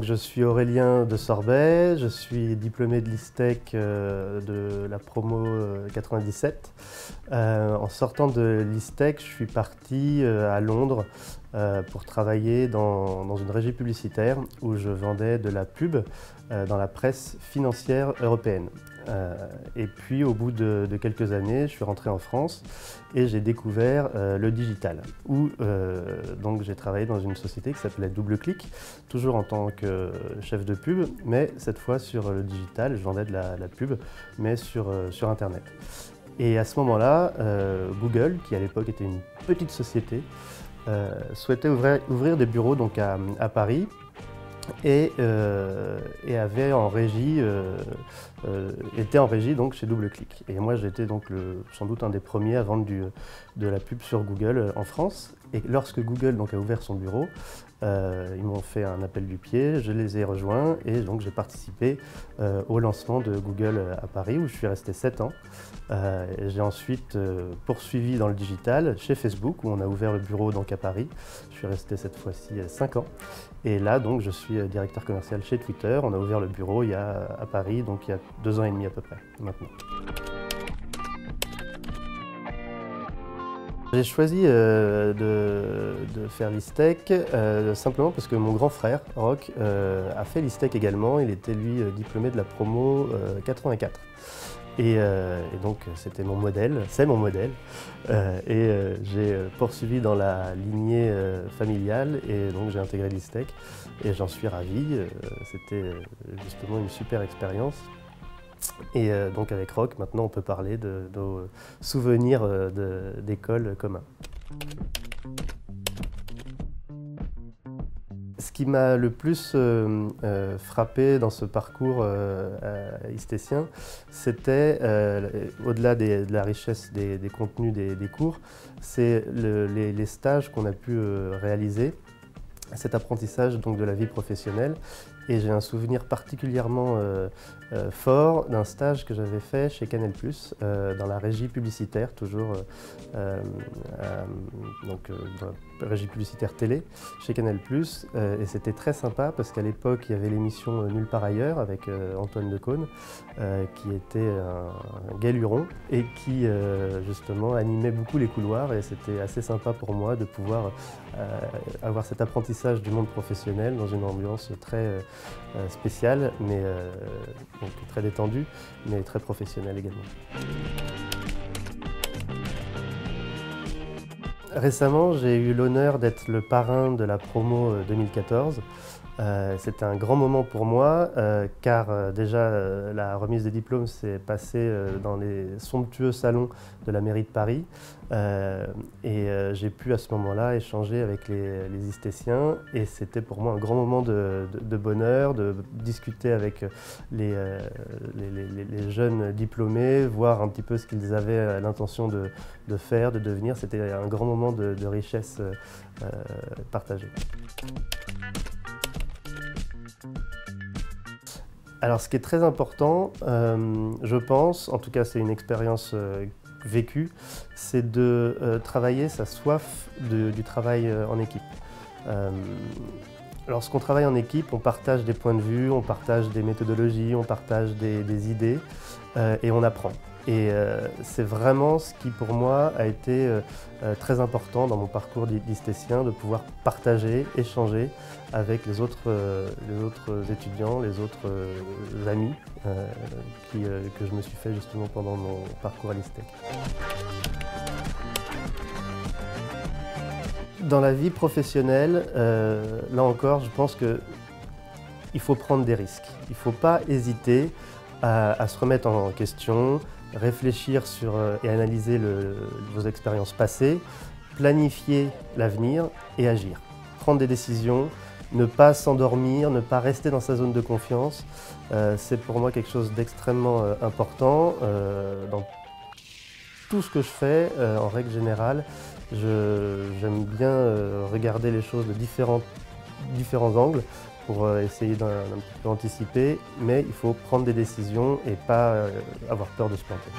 Je suis Aurélien de Sorbet, je suis diplômé de l'ISTEC de la promo 97. En sortant de l'ISTEC, je suis parti à Londres pour travailler dans une régie publicitaire où je vendais de la pub dans la presse financière européenne. Et puis au bout de quelques années, je suis rentré en France et j'ai découvert le digital, où donc j'ai travaillé dans une société qui s'appelait Double Clic, toujours en tant que chef de pub, mais cette fois sur le digital. Je vendais de la pub, mais sur Internet. Et à ce moment-là, Google, qui à l'époque était une petite société, souhaitait ouvrir des bureaux donc à Paris. Et avait en régie, était en régie donc chez Double Clic. Et moi j'étais donc sans doute un des premiers à vendre de la pub sur Google en France. Et lorsque Google donc a ouvert son bureau, ils m'ont fait un appel du pied, je les ai rejoints et donc j'ai participé au lancement de Google à Paris où je suis resté 7 ans. J'ai ensuite poursuivi dans le digital chez Facebook où on a ouvert le bureau donc à Paris. Je suis resté cette fois-ci 5 ans. Et là donc je suis directeur commercial chez Twitter. On a ouvert le bureau à Paris donc il y a 2 ans et demi à peu près maintenant. J'ai choisi de faire l'ISTEC simplement parce que mon grand frère, Roch, a fait l'ISTEC également. Il était lui diplômé de la promo 84. Et donc c'était mon modèle, c'est mon modèle. J'ai poursuivi dans la lignée familiale et donc j'ai intégré l'ISTEC et j'en suis ravi. C'était justement une super expérience. Et donc avec Roch, maintenant on peut parler de nos souvenirs d'école communs. Ce qui m'a le plus frappé dans ce parcours istécien, c'était, au-delà de la richesse des contenus des cours, c'est les stages qu'on a pu réaliser, cet apprentissage donc, de la vie professionnelle. Et j'ai un souvenir particulièrement fort d'un stage que j'avais fait chez Canal+, dans la régie publicitaire, toujours dans la régie publicitaire télé, chez Canal+. Et c'était très sympa parce qu'à l'époque, il y avait l'émission Nulle part ailleurs avec Antoine Decaune, qui était un galuron et qui justement animait beaucoup les couloirs. Et c'était assez sympa pour moi de pouvoir avoir cet apprentissage du monde professionnel dans une ambiance très spéciale, mais donc très détendue, mais très professionnelle également. Récemment, j'ai eu l'honneur d'être le parrain de la promo 2014. C'était un grand moment pour moi car déjà la remise des diplômes s'est passée dans les somptueux salons de la mairie de Paris j'ai pu à ce moment-là échanger avec les istéciens et c'était pour moi un grand moment de bonheur de discuter avec les jeunes diplômés, voir un petit peu ce qu'ils avaient l'intention de faire, de devenir. C'était un grand moment de richesse partagée. Alors ce qui est très important, je pense, en tout cas c'est une expérience vécue, c'est de travailler sa soif du travail en équipe. Lorsqu'on travaille en équipe, on partage des points de vue, on partage des méthodologies, on partage des idées et on apprend. Et c'est vraiment ce qui pour moi a été très important dans mon parcours d'istécien, de pouvoir partager, échanger avec les autres étudiants, les autres amis que je me suis fait justement pendant mon parcours à l'ISTEC. Dans la vie professionnelle, là encore, je pense qu'il faut prendre des risques. Il ne faut pas hésiter à se remettre en question, réfléchir et analyser vos expériences passées, planifier l'avenir et agir. Prendre des décisions, ne pas s'endormir, ne pas rester dans sa zone de confiance, c'est pour moi quelque chose d'extrêmement important. Dans tout ce que je fais, en règle générale, j'aime bien regarder les choses de différents angles pour essayer d'un petit peu anticiper, mais il faut prendre des décisions et pas avoir peur de se planter.